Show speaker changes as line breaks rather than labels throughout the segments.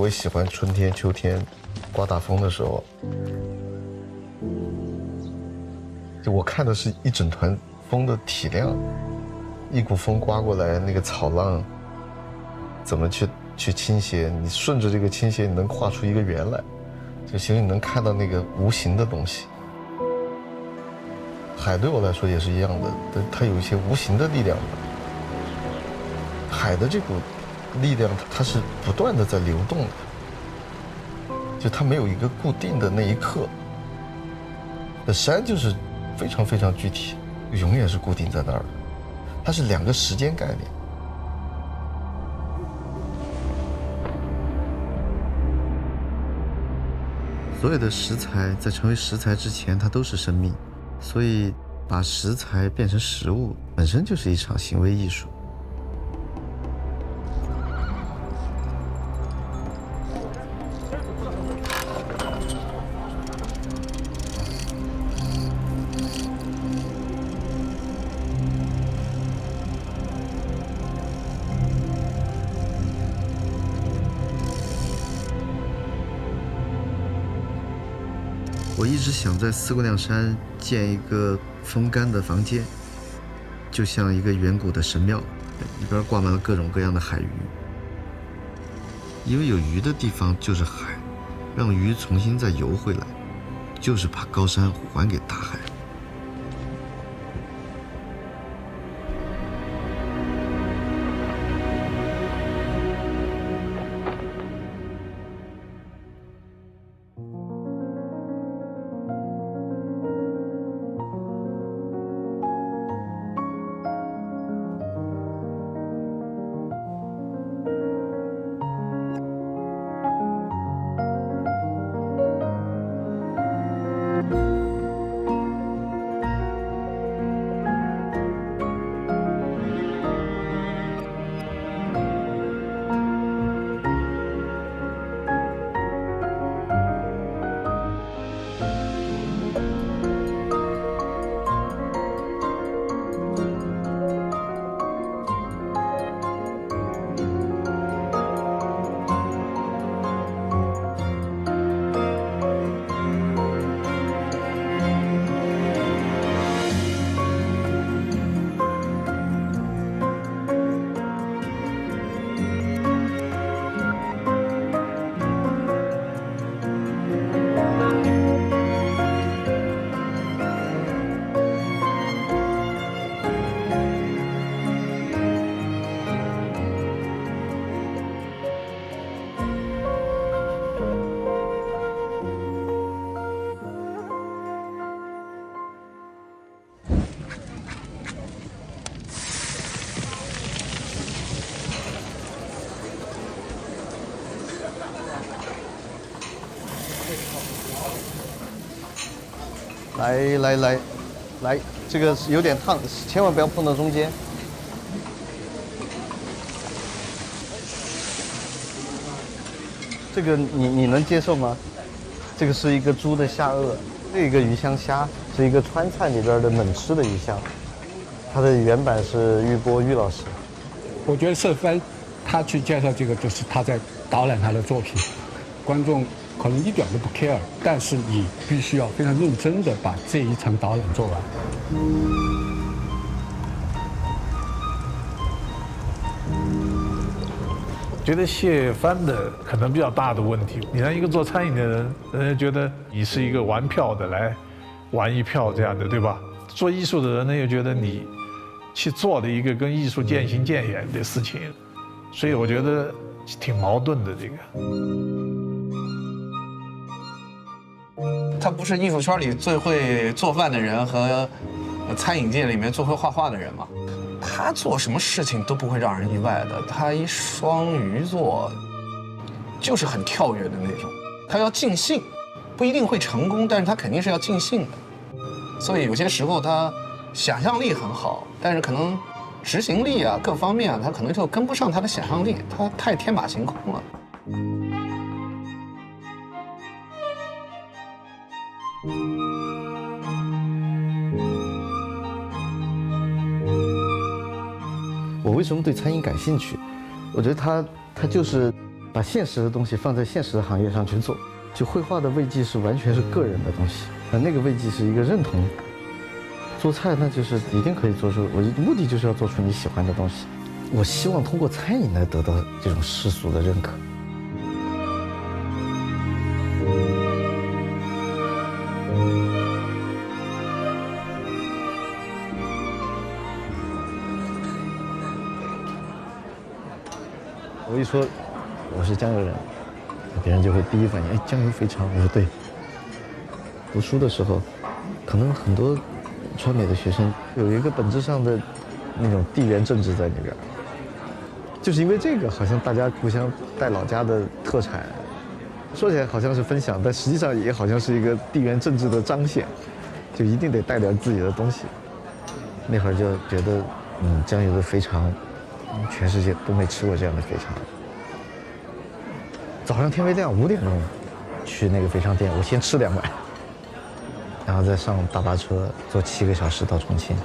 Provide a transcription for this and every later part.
我也喜欢春天、秋天，刮大风的时候。就我看的是一整团风的体量，一股风刮过来，那个草浪怎么去倾斜？你顺着这个倾斜，你能画出一个圆来，就其实你能看到那个无形的东西。海对我来说也是一样的，它有一些无形的力量。海的这股力量，它是不断的在流动的，就它没有一个固定的那一刻。那山就是非常非常具体，永远是固定在那儿的，它是两个时间概念。所有的食材在成为食材之前，它都是生命，所以把食材变成食物，本身就是一场行为艺术。我一直想在四姑娘山建一个风干的房间，就像一个远古的神庙，里边挂满了各种各样的海鱼。因为有鱼的地方就是海，让鱼重新再游回来，就是把高山还给大海。来，这个有点烫，千万不要碰到中间。这个你能接受吗？这个是一个猪的下颚，这一个鱼香虾是一个川菜里边的猛吃的鱼香，它的原版是玉波玉老师。
我觉得瑟芬他去介绍这个，就是他在导览他的作品，观众可能一点都不 care， 但是你必须要非常认真的把这一场导览做完。
觉得谢帆的可能比较大的问题，你让一个做餐饮的人，人家觉得你是一个玩票的，来玩一票这样的，对吧？做艺术的人呢，又觉得你去做的一个跟艺术渐行渐远的事情，所以我觉得挺矛盾的这个。
他不是艺术圈里最会做饭的人和餐饮界里面最会画画的人吗？他做什么事情都不会让人意外的。他一双鱼座，就是很跳跃的那种。他要尽兴，不一定会成功，但是他肯定是要尽兴的。所以有些时候他想象力很好，但是可能执行力啊各方面啊，他可能就跟不上他的想象力，他太天马行空了。
我为什么对餐饮感兴趣？我觉得它就是把现实的东西放在现实的行业上去做。就绘画的慰藉是完全是个人的东西，那个慰藉是一个认同。做菜那就是一定可以做出，我目的就是要做出你喜欢的东西。我希望通过餐饮来得到这种世俗的认可。我一说我是江油人，别人就会第一反应，哎，江油肥肠。我说对。读书的时候，可能很多川美的学生有一个本质上的那种地缘政治在里边，就是因为这个，好像大家互相带老家的特产，说起来好像是分享，但实际上也好像是一个地缘政治的彰显，就一定得带点自己的东西。那会儿就觉得，江油的肥肠，全世界都没吃过这样的肥肠。早上天没亮，5点钟去那个肥肠店，我先吃2碗。然后再上大巴车坐7个小时到重庆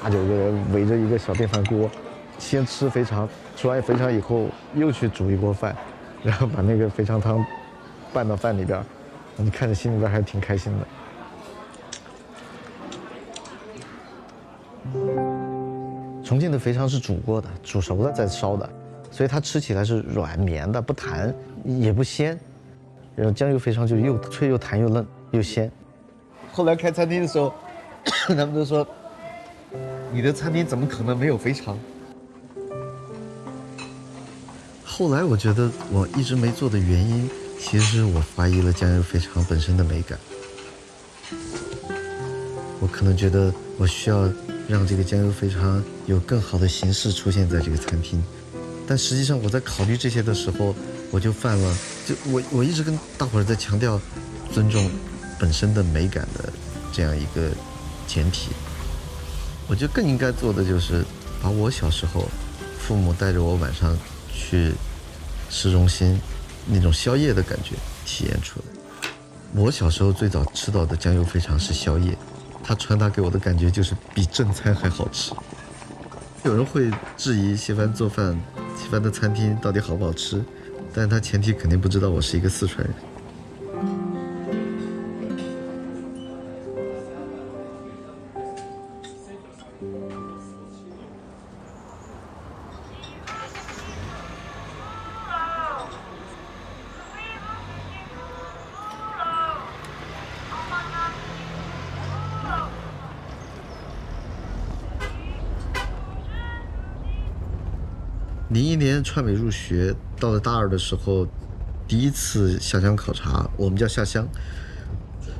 ，8、9个人围着一个小电饭锅，先吃肥肠，吃完肥肠以后又去煮一锅饭，然后把那个肥肠汤拌到饭里边，你看着心里边还挺开心的。重庆的肥肠是煮过的，煮熟了再烧的，所以它吃起来是软绵的，不弹也不鲜。然后江油肥肠就又脆又弹又嫩又鲜。后来开餐厅的时候，他们都说：“你的餐厅怎么可能没有肥肠？”后来我觉得我一直没做的原因，其实是我怀疑了江油肥肠本身的美感。我可能觉得我需要让这个江油肥肠有更好的形式出现在这个餐厅，但实际上我在考虑这些的时候，我就犯了，我一直跟大伙儿在强调尊重本身的美感的这样一个前提。我觉得更应该做的就是把我小时候父母带着我晚上去市中心那种宵夜的感觉体验出来。我小时候最早吃到的江油肥肠是宵夜，它传达给我的感觉就是比正餐还好吃。有人会质疑谢帆做饭，谢帆的餐厅到底好不好吃，但他前提肯定不知道我是一个四川人。01年川美入学，到了大2的时候，第一次下乡考察，我们叫下乡。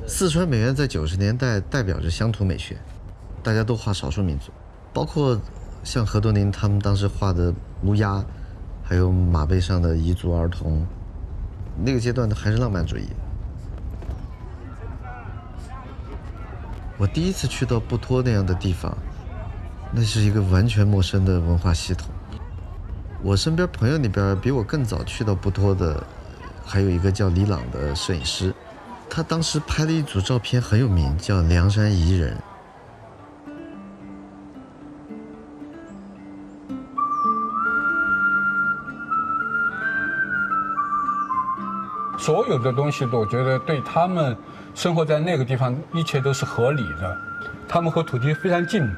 四川美院在90年代代表着乡土美学，大家都画少数民族，包括像何多宁他们当时画的乌鸦，还有马背上的彝族儿童，那个阶段的还是浪漫主义。我第一次去到布托那样的地方，那是一个完全陌生的文化系统。我身边朋友里边比我更早去到布托的，还有一个叫李朗的摄影师，他当时拍了一组照片很有名，叫《凉山彝人》。
所有的东西，我觉得对他们生活在那个地方，一切都是合理的。他们和土地非常近。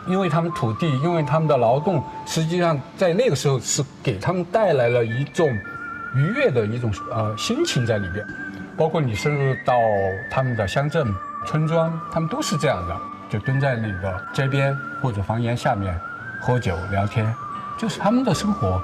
因为他们土地，因为他们的劳动，实际上在那个时候是给他们带来了一种愉悦的一种心情在里边。包括你深入到他们的乡镇、村庄，他们都是这样的，就蹲在那个街边或者房檐下面喝酒聊天，就是他们的生活。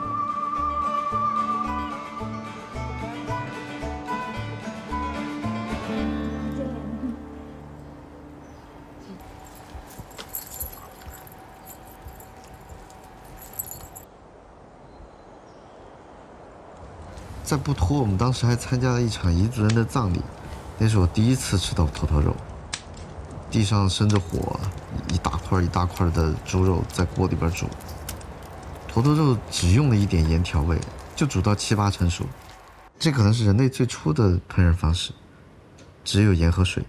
在布托，我们当时还参加了一场彝族人的葬礼，那是我第一次吃到头头肉。地上生着火，一大块一大块的猪肉在锅里边煮。头头肉只用了一点盐调味，就煮到7、8成熟。这可能是人类最初的烹饪方式，只有盐和水。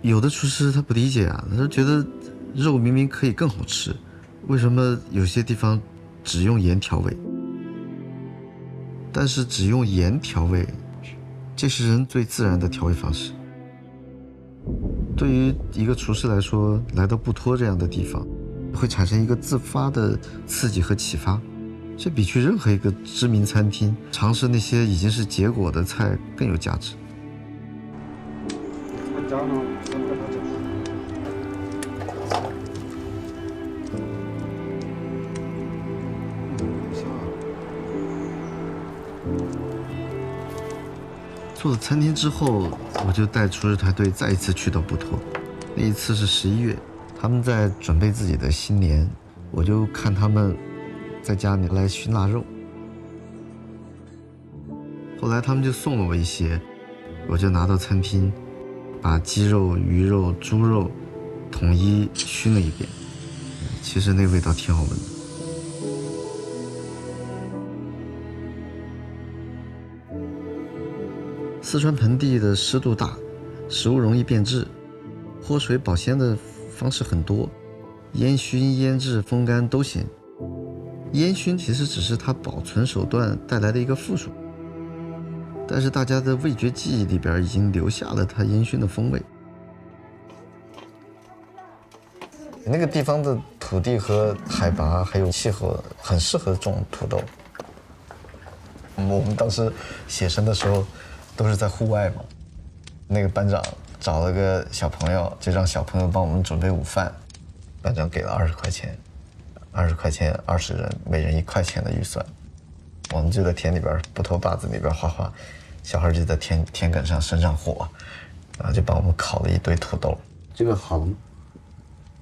有的厨师他不理解啊，他就觉得肉明明可以更好吃，为什么有些地方只用盐调味。但是只用盐调味，这是人最自然的调味方式。对于一个厨师来说，来到布托这样的地方，会产生一个自发的刺激和启发，这比去任何一个知名餐厅尝试那些已经是结果的菜更有价值。做了餐厅之后，我就带厨师团队再一次去到布托。那一次是11月，他们在准备自己的新年，我就看他们在家里来熏腊肉。后来他们就送了我一些，我就拿到餐厅，把鸡肉、鱼肉、猪肉统一熏了一遍。其实那味道挺好闻的。四川盆地的湿度大，食物容易变质，脱水保鲜的方式很多，烟熏、腌制、风干都行。烟熏其实只是它保存手段带来的一个附属，但是大家的味觉记忆里边已经留下了它烟熏的风味。那个地方的土地和海拔还有气候很适合种土豆。我们当时写生的时候都是在户外嘛，那个班长找了个小朋友，就让小朋友帮我们准备午饭，班长给了20块钱，20块钱20人，每人1块钱的预算，我们就在田里边布头坝子里边画画，小孩就在田埂上生上火，然后就帮我们烤了一堆土豆。这个好了吗？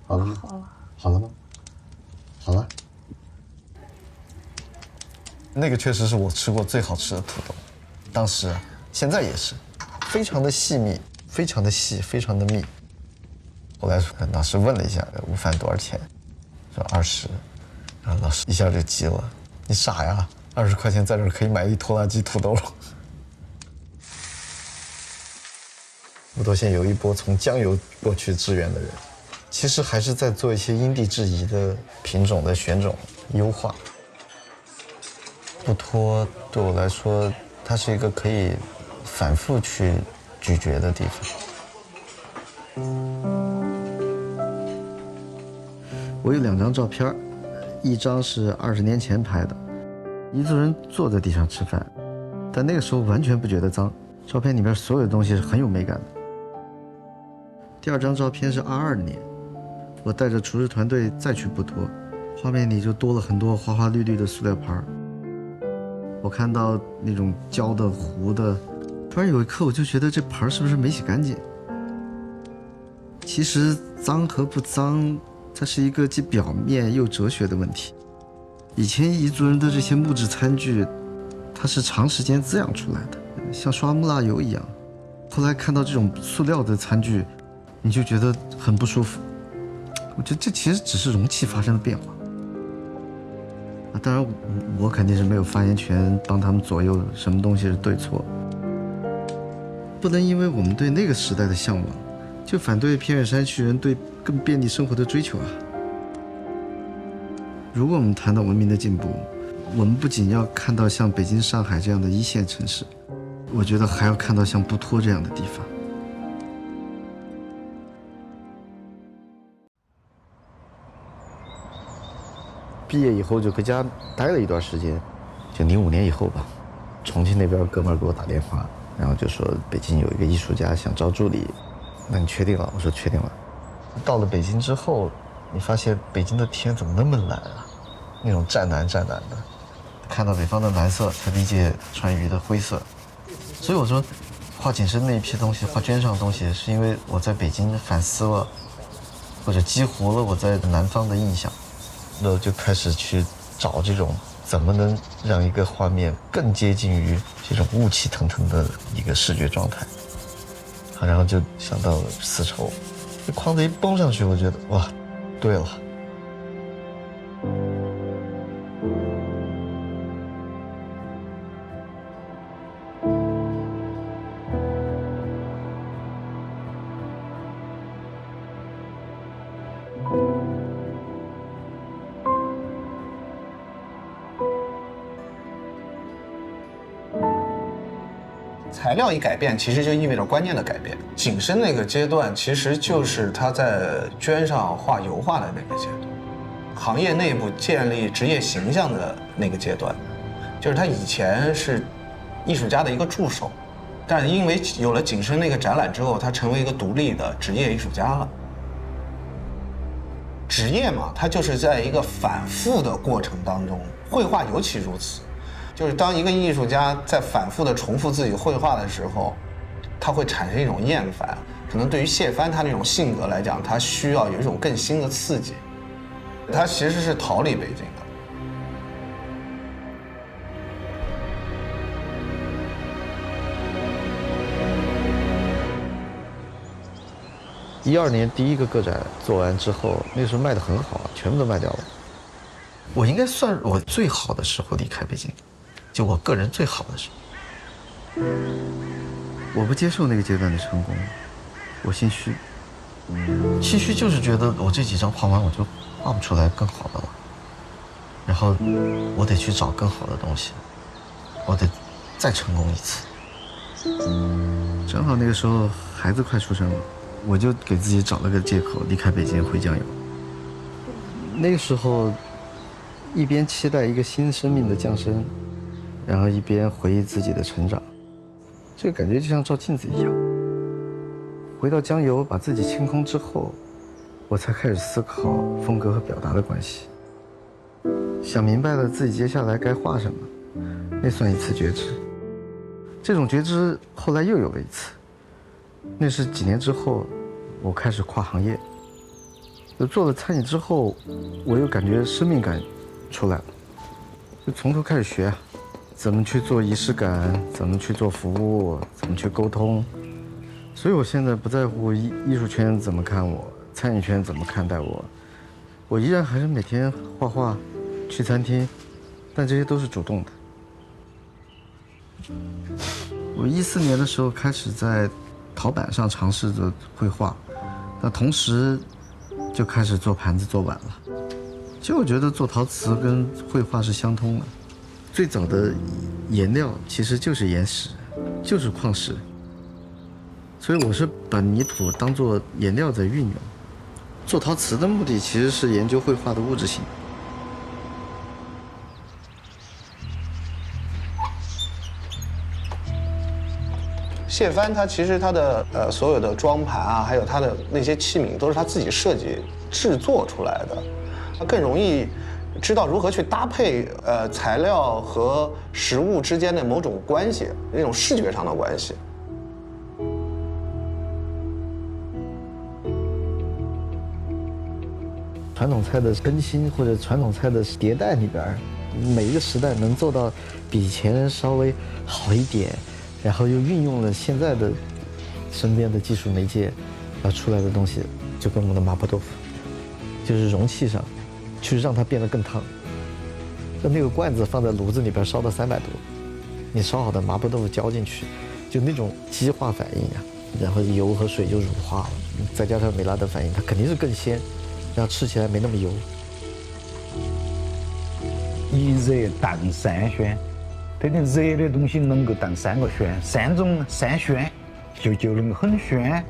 好了吗？好了。好了吗？好了。那个确实是我吃过最好吃的土豆，当时啊，现在也是，非常的细密，非常的细，非常的密。后来老师问了一下午饭多少钱，说20，然后老师一下就急了，你傻呀，20块钱在这儿可以买一拖拉机土豆了。布托县有一波从江油过去支援的人，其实还是在做一些因地制宜的品种的选种优化。布托对我来说，它是一个可以反复去咀嚼的地方。我有2张照片，一张是20年前拍的，彝族人坐在地上吃饭，但那个时候完全不觉得脏，照片里面所有的东西是很有美感的。第2张照片是22年，我带着厨师团队再去布托，画面里就多了很多花花绿绿的塑料盘。我看到那种焦的糊的，突然有一刻我就觉得这盘是不是没洗干净？其实脏和不脏，它是一个既表面又哲学的问题。以前彝族人的这些木质餐具，它是长时间滋养出来的，像刷木蜡油一样。后来看到这种塑料的餐具，你就觉得很不舒服。我觉得这其实只是容器发生了变化。当然我肯定是没有发言权帮他们左右什么东西是对错，不能因为我们对那个时代的向往，就反对偏远山区人对更便利生活的追求啊。如果我们谈到文明的进步，我们不仅要看到像北京、上海这样的1线城市，我觉得还要看到像布托这样的地方。毕业以后就回家待了一段时间，就05年以后吧，重庆那边哥们儿给我打电话，然后就说北京有一个艺术家想招助理，那你确定了？我说确定了。到了北京之后，你发现北京的天怎么那么蓝啊？那种湛蓝湛蓝的，看到北方的蓝色才理解川渝的灰色。所以我说，画景深那一批东西，画绢上的东西，是因为我在北京反思了，或者激活了我在南方的印象。那就开始去找这种怎么能让一个画面更接近于这种雾气腾腾的一个视觉状态，然后就想到了丝绸，这框子一绷上去，我觉得哇，对了。
材料一改变，其实就意味着观念的改变。景深那个阶段，其实就是他在绢上画油画的那个阶段，行业内部建立职业形象的那个阶段，就是他以前是艺术家的一个助手，但是因为有了景深那个展览之后，他成为一个独立的职业艺术家了。职业嘛，它就是在一个反复的过程当中，绘画尤其如此。就是当一个艺术家在反复的重复自己绘画的时候，他会产生一种厌烦。可能对于谢帆他那种性格来讲，他需要有一种更新的刺激。他其实是逃离北京的。
12年第一个个展做完之后，那时候卖得很好，全部都卖掉了。我应该算我最好的时候离开北京，就我个人最好的时候。我不接受那个阶段的成功，我心虚。心虚就是觉得我这几张画完我就画不出来更好的了，然后我得去找更好的东西，我得再成功一次。正好那个时候孩子快出生了。我就给自己找了个借口，离开北京回江油。那个时候，一边期待一个新生命的降生，然后一边回忆自己的成长，这个感觉就像照镜子一样。回到江油，把自己清空之后，我才开始思考风格和表达的关系。想明白了自己接下来该画什么，那算一次觉知。这种觉知后来又有了一次。那是几年之后，我开始跨行业。就做了餐饮之后，我又感觉生命感出来了，就从头开始学，怎么去做仪式感，怎么去做服务，怎么去沟通。所以我现在不在乎艺术圈怎么看我，餐饮圈怎么看待我，我依然还是每天画画，去餐厅，但这些都是主动的。我14年的时候开始在陶板上尝试着绘画，那同时就开始做盘子做碗了。其实我觉得做陶瓷跟绘画是相通的，最早的颜料其实就是岩石，就是矿石，所以我是把泥土当作颜料在运用。做陶瓷的目的其实是研究绘画的物质性。
谢帆他其实他的所有的装盘啊，还有他的那些器皿，都是他自己设计制作出来的，他更容易知道如何去搭配材料和实物之间的某种关系，那种视觉上的关系。
传统菜的更新或者传统菜的迭代里边，每一个时代能做到比以前稍微好一点，然后又运用了现在的身边的技术媒介，出来的东西就跟我们的麻婆豆腐，就是容器上去让它变得更烫。就那个罐子放在炉子里边烧到300度，你烧好的麻婆豆腐浇进去，就那种激化反应啊，然后油和水就乳化了，再加上美拉德反应，它肯定是更鲜，然后吃起来没那么油。
一热淡3鲜，它的热的东西能够当3个鲜，3种3鲜就能够很鲜，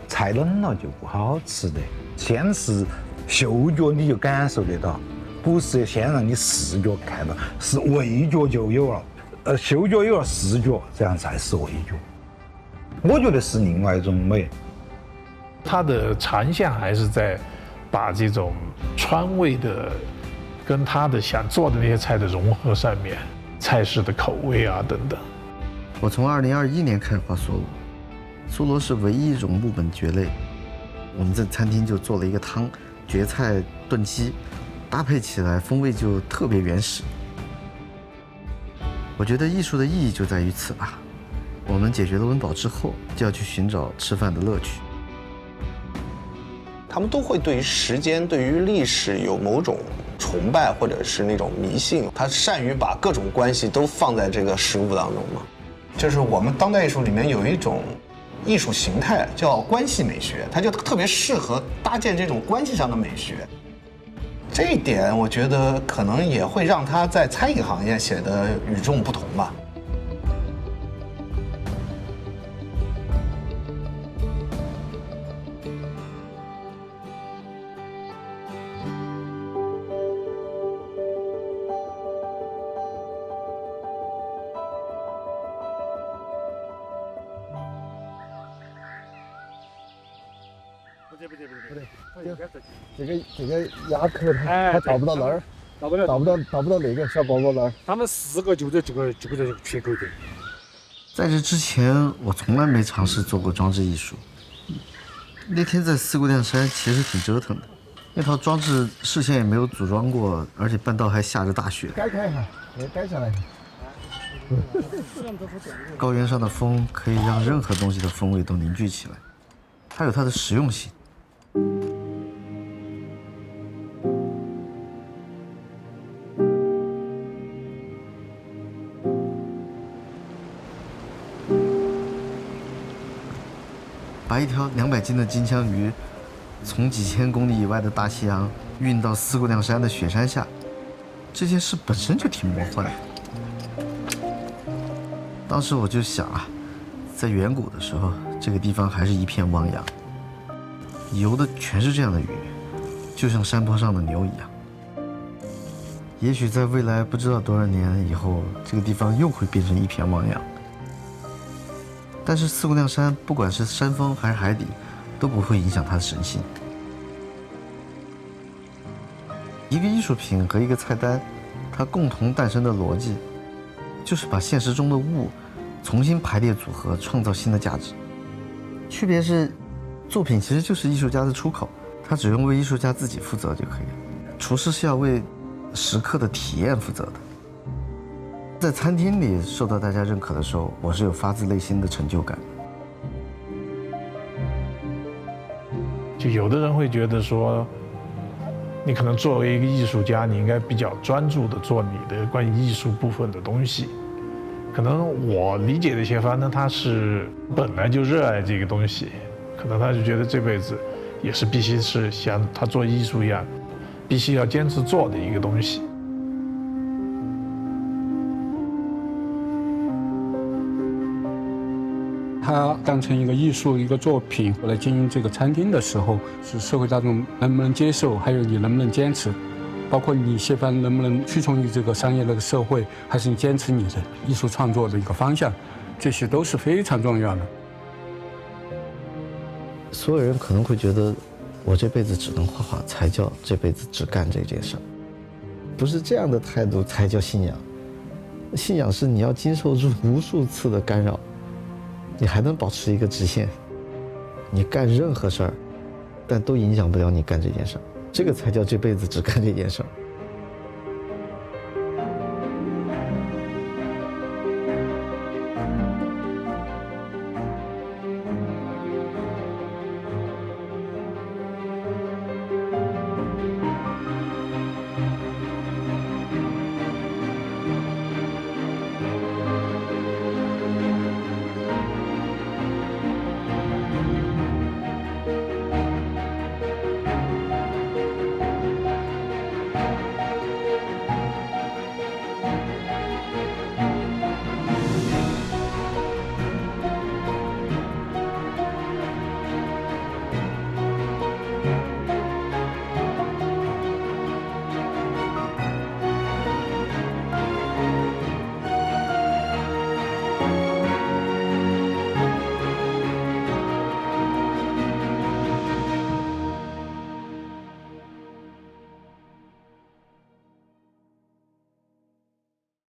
菜冷了就不好吃的。先是嗅觉你就感受得到，不是先让你视觉看到，是味觉就有了。嗅觉有了视觉，这样才是味觉。我觉得是另外一种美。
它的长项还是在把这种川味的跟他的想做的那些菜的融合上面，菜式的口味啊等等。
我从2021年开始画梭罗，梭罗是唯一一种木本蕨类。我们这餐厅就做了一个汤，蕨菜炖鸡，搭配起来风味就特别原始。我觉得艺术的意义就在于此吧。我们解决了温饱之后，就要去寻找吃饭的乐趣。
他们都会对于时间、对于历史有某种崇拜或者是那种迷信，他善于把各种关系都放在这个食物当中嘛。就是我们当代艺术里面有一种艺术形态叫关系美学，它就特别适合搭建这种关系上的美学。这一点我觉得可能也会让他在餐饮行业显得与众不同吧。
这个牙口它到不到那儿，到不到那个小包包那儿。
他们4个就在这个缺口点。
在这之前，我从来没尝试做过装置艺术。那天在四姑娘山其实挺折腾的，那套装置事先也没有组装过，而且半道还下着大雪。改开一下，给改下来。高原上的风可以让任何东西的风味都凝聚起来，它有它的实用性。把一条200斤的金枪鱼从几千公里以外的大西洋运到四姑娘山的雪山下，这件事本身就挺魔幻的。当时我就想啊，在远古的时候，这个地方还是一片汪洋，游的全是这样的鱼，就像山坡上的牛一样。也许在未来不知道多少年以后，这个地方又会变成一片汪洋。但是四姑娘山，不管是山峰还是海底，都不会影响它的神性。一个艺术品和一个菜单，它共同诞生的逻辑，就是把现实中的物重新排列组合，创造新的价值。区别是，作品其实就是艺术家的出口，他只用为艺术家自己负责就可以了。厨师是要为食客的体验负责的。在餐厅里受到大家认可的时候，我是有发自内心的成就感。
就有的人会觉得说，你可能作为一个艺术家，你应该比较专注的做你的关于艺术部分的东西。可能我理解的谢帆呢，他是本来就热爱这个东西，可能他就觉得这辈子也是必须是像他做艺术一样，必须要坚持做的一个东西。
他当成一个艺术一个作品来经营这个餐厅的时候，是社会大众能不能接受，还有你能不能坚持，包括你谢帆能不能屈从于这个商业的社会，还是你坚持你的艺术创作的一个方向，这些都是非常重要的。
所有人可能会觉得，我这辈子只能画画才叫这辈子只干这件事儿，不是这样的态度才叫信仰。信仰是你要经受住无数次的干扰，你还能保持一个直线，你干任何事儿，但都影响不了你干这件事儿，这个才叫这辈子只干这件事儿。